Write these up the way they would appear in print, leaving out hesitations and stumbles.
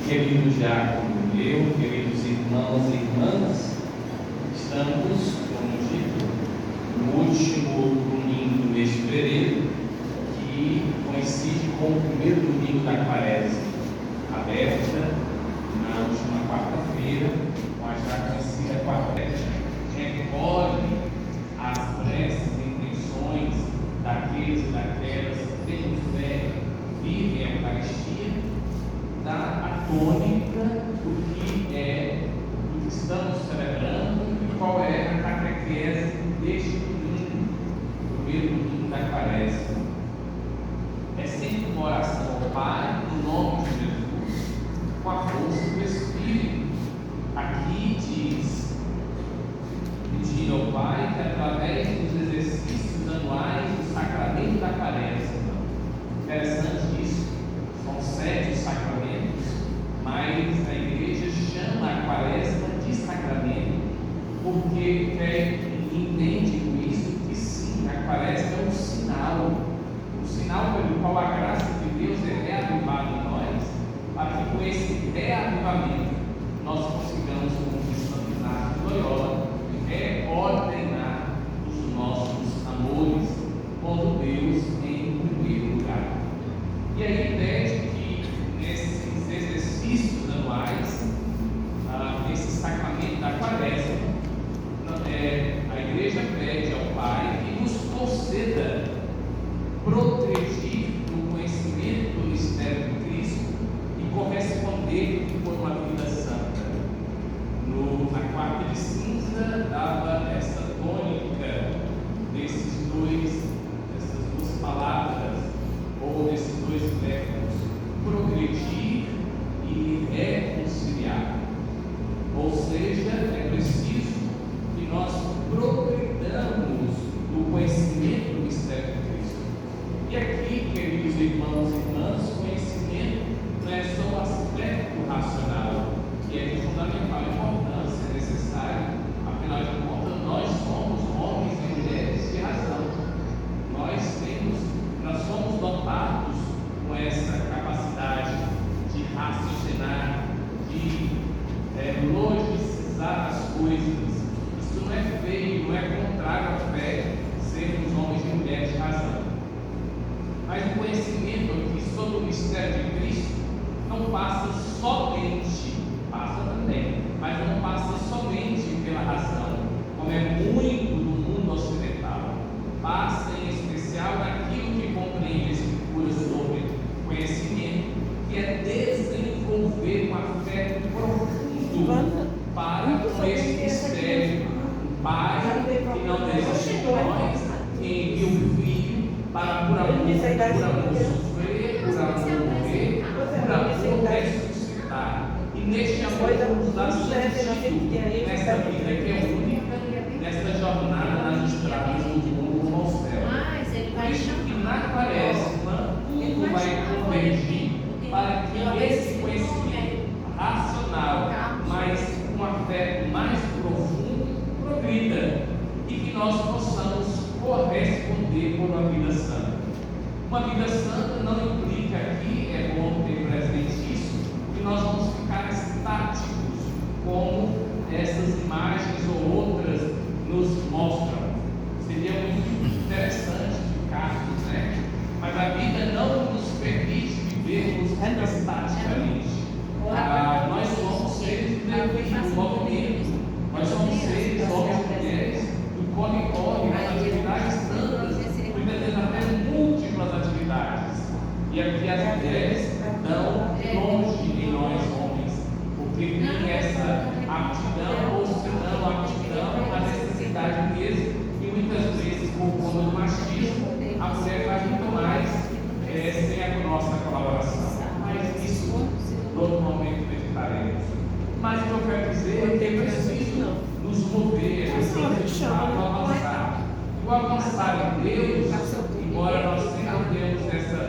Querido Diácono, queridos irmãos e irmãs, estamos, como dito, no último domingo do mês de fevereiro, que coincide com o primeiro domingo da Quaresma, aberta na última quarta-feira, com a já conhecida Quaresma, que recolhe as preces e intenções daqueles e daquelas que têm fé, vivem a Eucaristia, dá a tônica do que é o que estamos celebrando e qual é a catequese deste domingo, o primeiro domingo da Quaresma. É sempre uma oração ao Pai, no nome de Jesus, com a força do Espírito. Aqui diz: pedir ao Pai que, através dos exercícios anuais do sacramento da Quaresma, interessante isso, são 7 os sacramentos, mas a igreja chama a Quaresma de sacramento, porque entende com isso que sim, a Quaresma é um sinal pelo qual a graça de Deus é reavivada em nós, para que com esse reavivamento nós consigamos, como diz Santo Inácio de Loyola, reordenar os nossos amores, pondo Deus em primeiro lugar. E aí pede que nesses exercícios anuais, nesse sacramento da Quaresma, a igreja pede ao Pai que nos conceda proteger o conhecimento do mistério de Cristo e corresponder por uma vida santa. A quarta de cinza dava essa tônica dessas duas palavras, ou desses dois verbos, progredir e reconciliar. Ou seja, é preciso que nós progredamos no conhecimento do mistério de Cristo. E aqui, queridos irmãos e irmãs, conhecimento não é só o aspecto racional, que é de fundamental importância, é necessário, afinal de contas, nós somos homens e mulheres de razão. Nós somos dotados com essa capacidade de raciocinar, de logicizar as coisas. Isso não é feio, não é contrário à fé, sermos homens e mulheres de razão. Mas o conhecimento aqui sobre o mistério de Cristo não passa somente, passa também, mas não passa somente pela razão, como é muito do mundo ocidental. Passa em especial naquilo que compreende a Escritura sobre conhecimento, que é desenvolver um afeto profundo para com esse mistério. O Pai que não desiste de nós, que envia o Filho para por amor sofrer, por amor morrer, por amor ressuscitar. E neste amor nos dá sentido nesta vida que é única, nesta jornada nas estradas do mundo ao céu. Por isso que na Quaresma tudo vai convergir para que esse conhecimento racional, mas com um afeto mais profundo, progrida e que nós possamos corresponder por uma vida santa. Uma vida santa não implica aqui, é bom ter presente isso, que nós vamos ficar estáticos, como essas imagens ou outras nos mostram. Seria muito interessante ficarmos, né? Mas a vida não nos permite vivermos estaticamente. Nós somos seres do movimento, nós somos seres, homens e mulheres, do corre-corre, nas atividades tantas, muitas vezes até múltiplas atividades. E aqui as mulheres dão longe em nós, homens, porque tem essa aptidão, ou se não aptidão, a necessidade mesmo, e muitas vezes, por conta do machismo, a mulher vai muito mais sem a nossa colaboração. Mas isso, no outro momento, meditaremos. Mas o que eu quero dizer é que é preciso nos mover, é preciso avançar. O avançar em Deus, embora nós sempre temos essa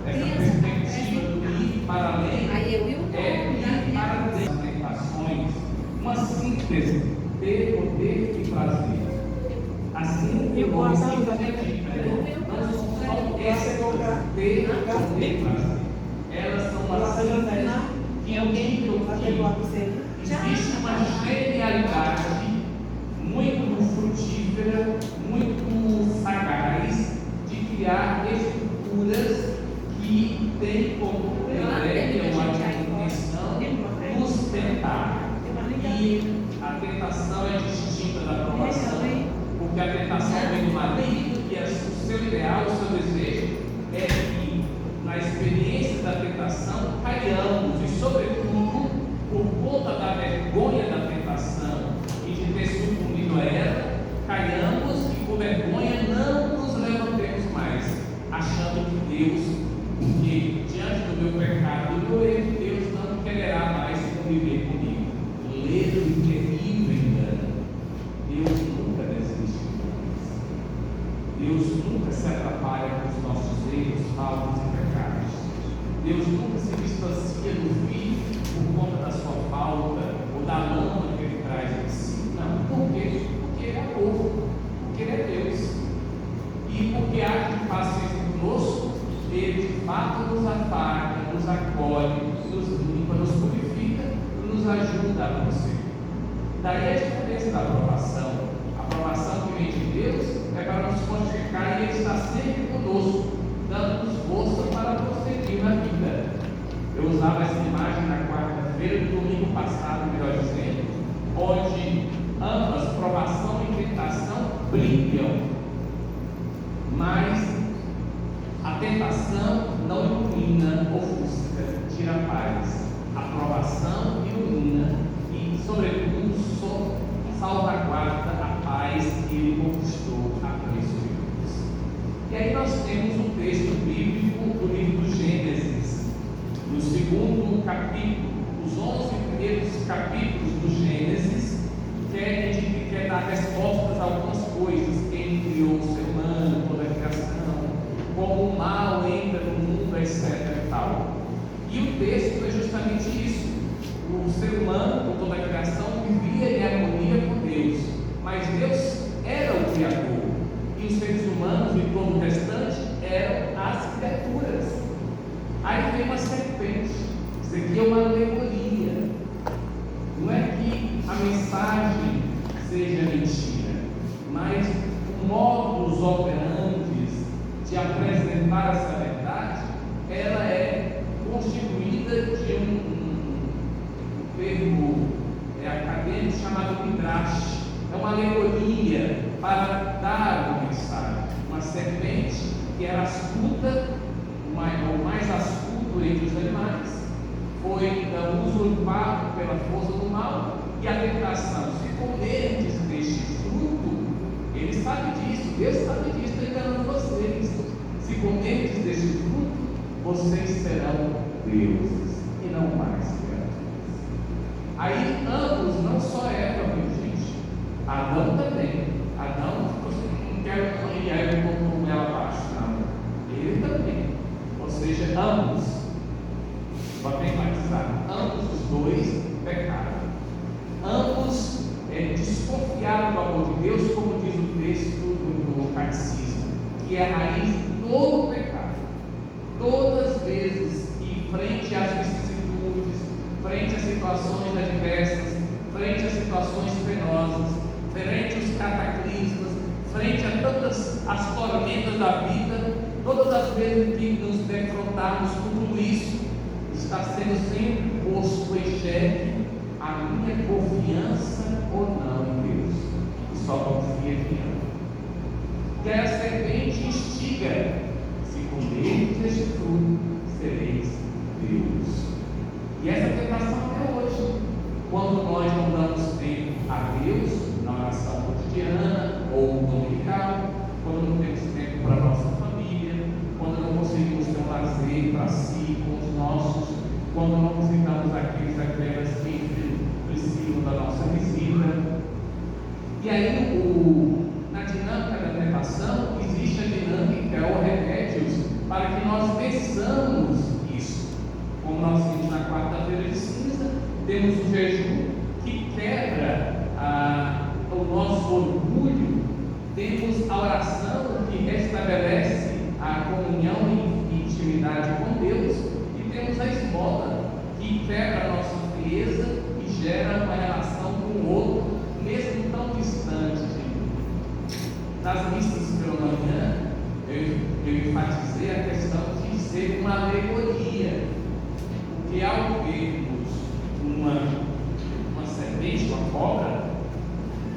perspectiva do ir para além, é ir para além das tentações, uma síntese de poder e prazer. Assim, eu vou não são só essas coisas, ter poder e prazer. Elas são uma síntese Tem alguém que existe uma genialidade muito frutífera, muito sagaz de criar estruturas que têm como ideia uma intenção nos tentar. E a tentação é distinta da aprovação, porque a tentação vem do maligno e o seu ideal, o seu desejo é que na experiência da tentação caiamos e, sobretudo, por conta da vergonha da tentação e de ter sucumbido a ela, caiamos e com vergonha não nos levantemos mais, achando que Deus, porque diante do meu pecado e do meu erro, Deus não quererá mais conviver comigo. Ledo e terrível engano. Deus nunca desiste de nós. Deus nunca se atrapalha com os nossos erros, faltas e pecados. Deus nunca se distancia do filho por conta da sua falta ou da lama que ele traz em si. Não, por quê? Porque ele é amor, porque ele é Deus. E porque age de paciência conosco, ele de fato nos afaga, nos acolhe, nos limpa, nos purifica e nos ajuda a prosseguir. Daí a diferença da aprovação. A aprovação que vem de Deus é para nos fortificar e Ele está sempre conosco, dando-nos força para prosseguir na vida. Eu usava essa imagem na quarta-feira do domingo passado, melhor dizendo, onde ambas, provação e tentação, brilham, mas a tentação não ilumina, ofusca, tira a paz. A provação ilumina e, sobretudo, salvaguarda a paz que ele conquistou a preço de Deus. E aí nós temos um texto bíblico do livro do Gênesis, no segundo capítulo, os 11 primeiros capítulos do Gênesis, quer dar respostas a algumas coisas: quem criou o ser humano, toda a criação, como o mal entra no mundo, etc. e tal. E o texto é justamente isso. O ser humano, com toda a criação, vivia em harmonia com Deus, mas Deus era o Criador, e os seres humanos e todo o restante eram as criaturas. Aí vem uma serpente. Isso aqui é uma alegoria. Não é que a mensagem seja mentira, mas o modus operandi de apresentar essa verdade, ela é constituída de um termo acadêmico chamado midrash. É uma alegoria para dar uma mensagem. Uma serpente que era astuta, o mais astuto entre os animais, foi então usurpado pela força do mal, e a tentação: se comerdes deste fruto, ele sabe disso, Deus sabe disso, está enganando vocês. Se comerdes deste fruto, vocês serão deuses e não mais criaturas. Aí ambos, não só Eva, meu gente, Adão também. Adão, não quero que Eva colocou ela abaixo, não. Ele também. Ou seja, ambos, para enfatizar, ambos os dois pecaram. Ambos desconfiaram do amor de Deus, como diz o texto do catecismo, que é a raiz de todo o pecado. Todas as vezes que, frente às vicissitudes, frente às situações adversas, frente às situações penosas, frente aos cataclismas, frente a todas as tormentas da vida, todas as vezes que nos defrontarmos com tudo isso, está sendo sempre posto em xeque a minha confiança ou não em Deus, e só confia em Deus. Que a serpente instiga: se comerdes deste fruto, sereis Deus. E essa tentação é hoje, quando nós não damos tempo a Deus na oração cotidiana ou dominical, quando não temos tempo para a nossa família, quando não conseguimos ter um lazer para si, com os nossos, quando não visitamos aqueles aquelas que precisam da nossa visita. E aí, na dinâmica da tentação, existe a dinâmica ou remédios para que nós vençamos isso. Como nós vimos na quarta-feira de cinza, temos o jejum que quebra o nosso orgulho, temos a oração que restabelece a comunhão e intimidade com Deus, e temos a esmola que que quebra a nossa frieza e gera uma relação com o outro, mesmo tão distante de mim. Nas listas pela manhã, eu enfatizei a questão de ser uma alegoria, porque ao vermos uma serpente, uma cobra,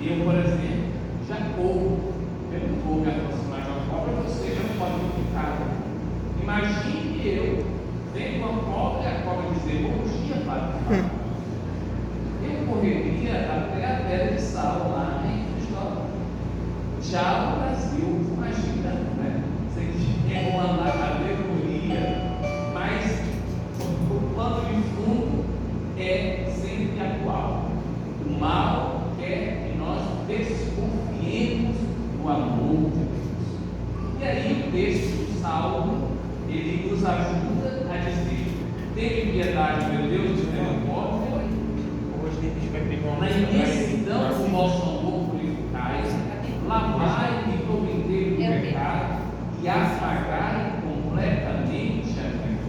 eu, por exemplo, já corro. Eu não vou me aproximar de uma cobra, você já pode ficar. Imagine eu vendo uma cobra e a cobra dizer bom dia, padre. Eu correria até a Pedra de Sal, lá em Cristóvão. Tchau, Brasil. Imagina, né? Você quer mandar a alegoria, mas o plano de fundo é sempre atual. O mal quer que nós desconfiemos do amor de Deus. E aí o texto do Salmo, ele nos ajuda a dizer: tenha piedade, meu Deus, de misericórdia. Na imensidão do vosso amor purificais, lavai e cobrei o pecado e apagai completamente a minha.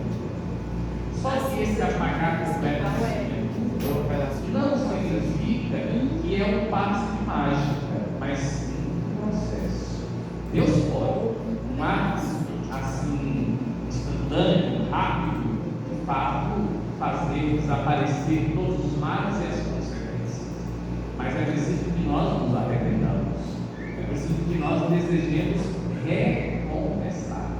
Só que esse apagar completamente não significa que é um passe de mágica, mas sim um processo. Deus pode, um ato assim, instantâneo, rápido, de fato, fazer desaparecer todos os males e as consequências. Mas é preciso que nós nos arrependamos, é preciso que nós desejemos recomeçar,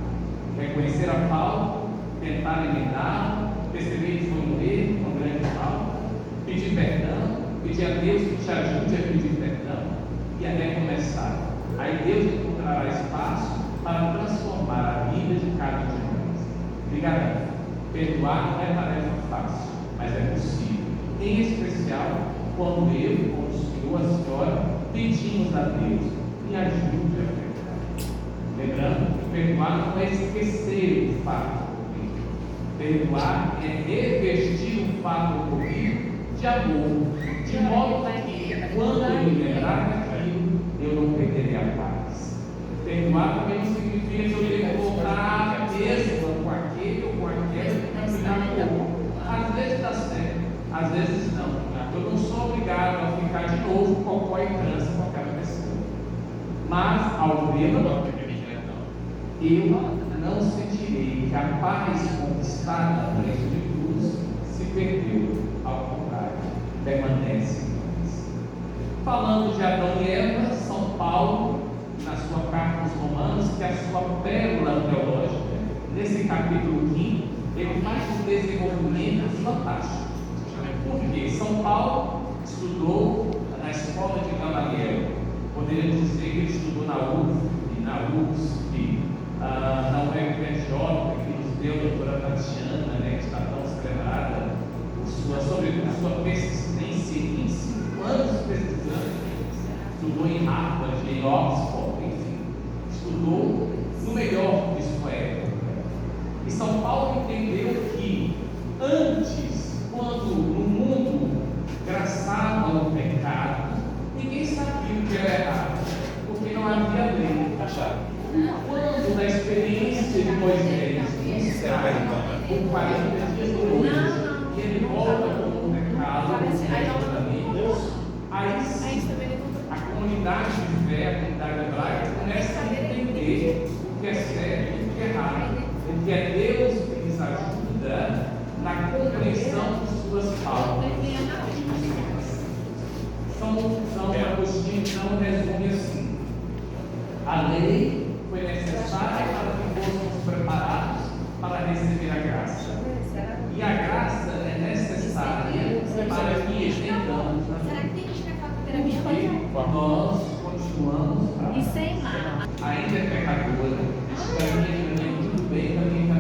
reconhecer a falta, tentar eliminar, perceber que foi um erro, uma grande falta, pedir perdão, pedir a Deus que te ajude a pedir perdão e a recomeçar. Aí Deus encontrará espaço para transformar a vida de cada um de nós. Me garanto, perdoar não é tarefa fácil, mas é possível. Em especial, quando eu, como o senhor, a senhora, pedimos a Deus, me ajude a perdoar. Lembrando que perdoar não é esquecer o fato ocorrido. Perdoar é revestir o fato ocorrido de amor, de modo que, quando eu me lembrar daquilo, eu não perderei a paz. Perdoar também não significa que eu tenho que voltar mesmo com aquele ou com aquela que caminhar com o outro. Às vezes dá certo, às vezes não. Eu não sou obrigado a ficar de novo cocó e trança com aquela pessoa. Mas, ao vê-la, eu não sentirei que a paz conquistada no preço de cruz se perdeu. Ao contrário, permanece em nós. Falando de Adão e Eva, São Paulo, na sua carta aos Romanos, que é a sua pérola teológica, nesse capítulo 5, ele faz um desenvolvimento fantástico. Porque São Paulo estudou na escola de Gamaliel. Poderíamos dizer que ele estudou na USP, na UFRJ, que nos deu a doutora Tatiana, que está tão celebrada, sobretudo sua persistência em 5 anos pesquisando. Estudou em Harvard, em Oxford, enfim, estudou no melhor de sua época. E São Paulo entendeu que antes, quando no mundo graçava o pecado, ninguém sabia o que era errado, porque não havia lei. Quando na experiência de Moisés, por 40 dias depois, e ele volta com o pecado, aí sim, a comunidade de fé, a comunidade hebraica, começa a entender o que é certo e o que é errado, porque é Deus que lhes ajuda na compreensão de suas faltas. São Agostinho então resume assim: a lei foi necessária para que fôssemos preparados para receber a graça, e a graça é necessária para que entendamos porque nós continuamos ainda é pecadora, caminha muito bem, caminha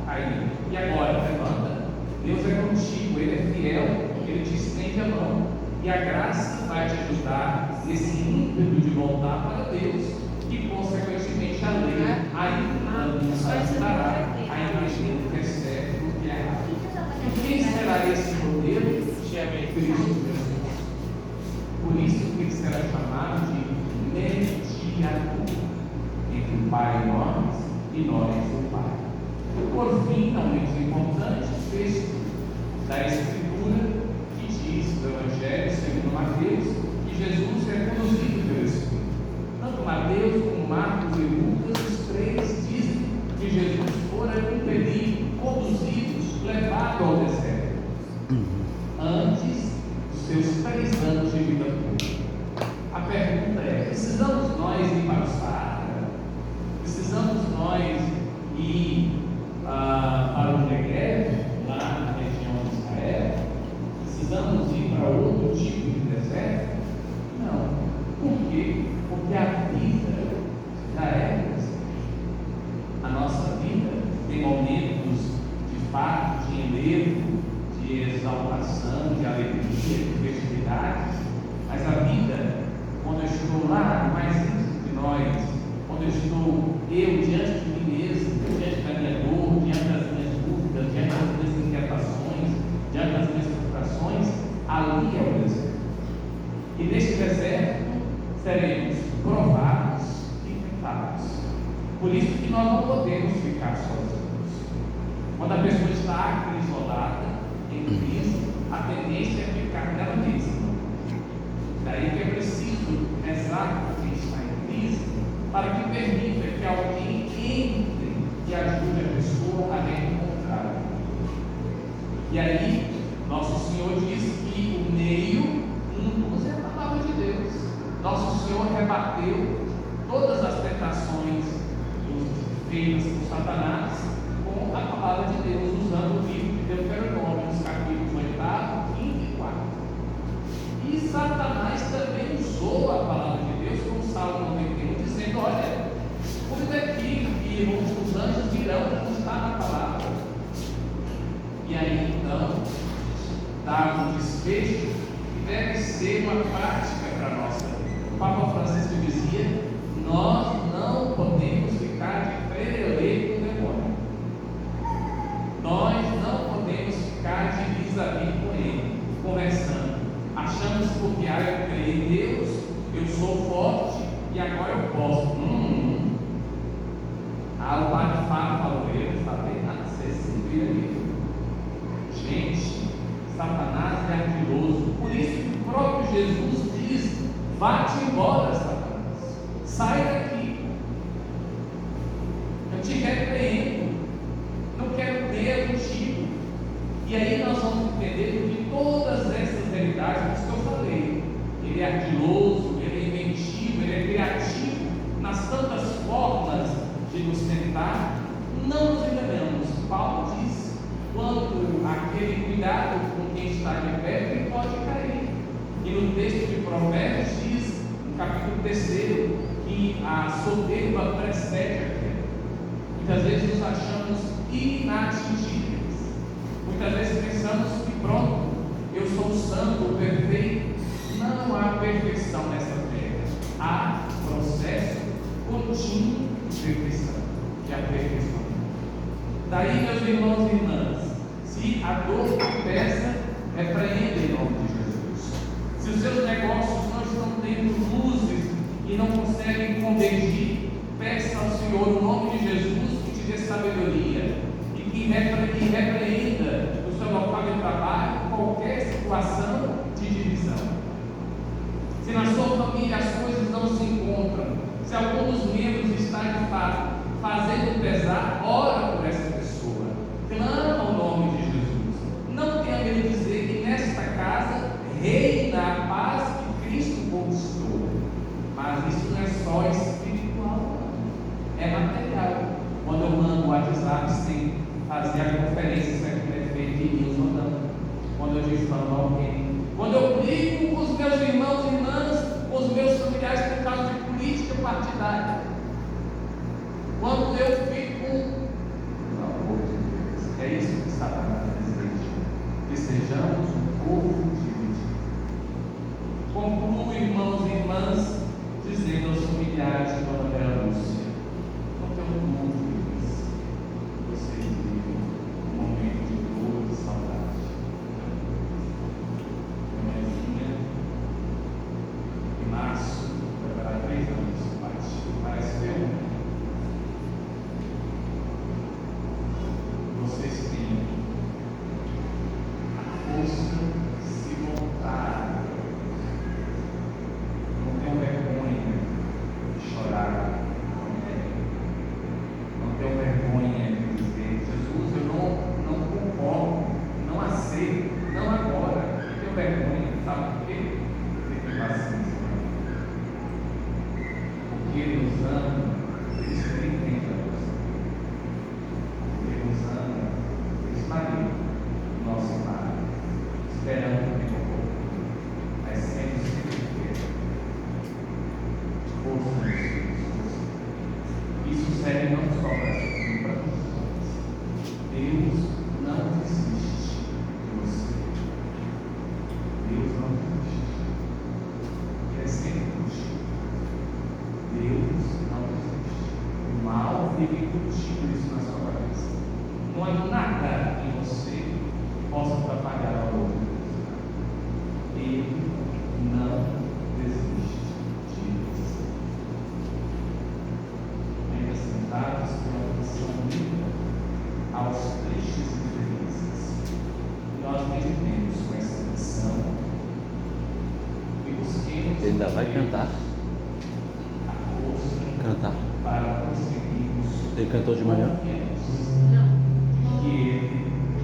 caindo. E agora, levanta. Deus é contigo, Ele é fiel, Ele te estende a mão. E a graça vai te ajudar nesse ímpeto de voltar para Deus. E, consequentemente, a lei ainda nos ajudará a imaginar o que é certo e o que é errado. E quem será esse modelo? Cristo Jesus. Por isso que ele será chamado de mediador entre o Pai e nós o Pai. Por fim, não menos importante, o texto da Escritura que diz, do Evangelho segundo Mateus, que Jesus é conduzido pelo Espírito. Tanto Mateus como Marcos e Lucas, os três dizem que Jesus fora compelido, conduzido, levado ao deserto, antes dos seus 3 anos de vida pública. A pergunta é: precisamos nós ir para o Saara? Precisamos nós ir para o Negev, lá na região de Israel? Precisamos ir para outro tipo de deserto? Não. Por quê? Porque a vida já é deserto. A nossa vida tem momentos de fato, de enlevo, de exaltação, de alegria, de festividade, mas a vida, quando eu estou lá no mais íntimo de nós, quando eu estou diante de mim mesmo, diante da minha dor, diante das minhas dúvidas, diante das minhas inquietações, diante das minhas frustrações, ali é o deserto. E neste deserto seremos provados e tentados. Por isso que nós não podemos ficar sozinhos. Quando a pessoa está acrisolada, em crise, a tendência é ficar nela mesma. Daí que é preciso rezar por quem está em crise, para que permita que alguém entre e ajude a pessoa a reencontrar. E aí, nosso Senhor diz que o meio induz é a palavra de Deus. Nosso Senhor rebateu todas as tentações feitas por Satanás com a palavra de Deus, usando o livro de Deuteronômio, nos capítulos 8, 5 e 4. E Satanás também usou a palavra de Deus, como Salmo 91, dizendo: olha, cuida aqui, que os anjos virão como está na palavra. E aí então dá um desfecho que deve ser uma prática para a nossa vida. O Papa Francisco dizia: nós não podemos ficar de frelelê com o demônio. Nós não podemos ficar de vis-a-vis com ele, conversando. Achamos porque eu creio em Deus, eu sou forte e agora eu posso. O padre falou, eu não falei nada, você se vira aí. Gente, Satanás é ardiloso. Por isso que o próprio Jesus diz: vá-te embora, Satanás, sai daqui, eu te repreendo, não quero ter contigo. E aí nós vamos entender que todas essas realidades que eu falei, ele é ardiloso, ele é inventivo, ele é criativo nas tantas formas de nos tentar. Não nos enganamos. Paulo diz: quando aquele cuidado com quem está de perto, ele pode cair. E no texto de Provérbios diz, no capítulo 3, que a soberba precede a queda. Muitas vezes nos achamos inatingíveis. Muitas vezes pensamos que pronto, eu sou santo, perfeito. Não há perfeição nessa terra. Há processo contínuo de perfeição, de aperfeiçoamento. Daí, meus irmãos e irmãs, se a dor te pesa, repreenda em nome de Jesus. Se os seus negócios não estão tendo luzes e não conseguem convergir, peça ao Senhor o nome de Jesus que te dê sabedoria e que repreenda no seu local de trabalho qualquer situação de divisão. Se na sua família as coisas não se encontram, se algum dos membros está de fato fazendo pesar, ora por essa pessoa, clama o nome de Jesus. Não tenha medo de dizer que nesta casa reina a paz que Cristo conquistou. Mas isso não é só espiritual, não. É material. Quando eu mando o WhatsApp sem fazer a conferência, isso aqui é feito de news ou não. Quando eu difamo alguém, quando eu brigo com os meus irmãos e irmãs, com os meus familiares por causa de política partidária, quando eu fico, pelo amor de Deus, é isso que Satanás deseja, que sejamos um povo dividido. Concluo, irmãos e irmãs, dizendo aos familiares de Dona Bela Lúcia: não tenho dúvidas, vocês vivem um momento de dor e saudade. Minha mãezinha, em março, vai para 3 anos, parece que eu. Vocês têm a embutido isso na sua cabeça. Não há nada em você que possa atrapalhar a obra de Deus. Ele não desiste de você. Ainda sentados pela atenção unida aos tristes infelizes, nós meditemos com essa missão e busquemos. Ele ainda vai cantar. A força Cantar. para conseguirmos. Ele cantou de manhã? Que Ele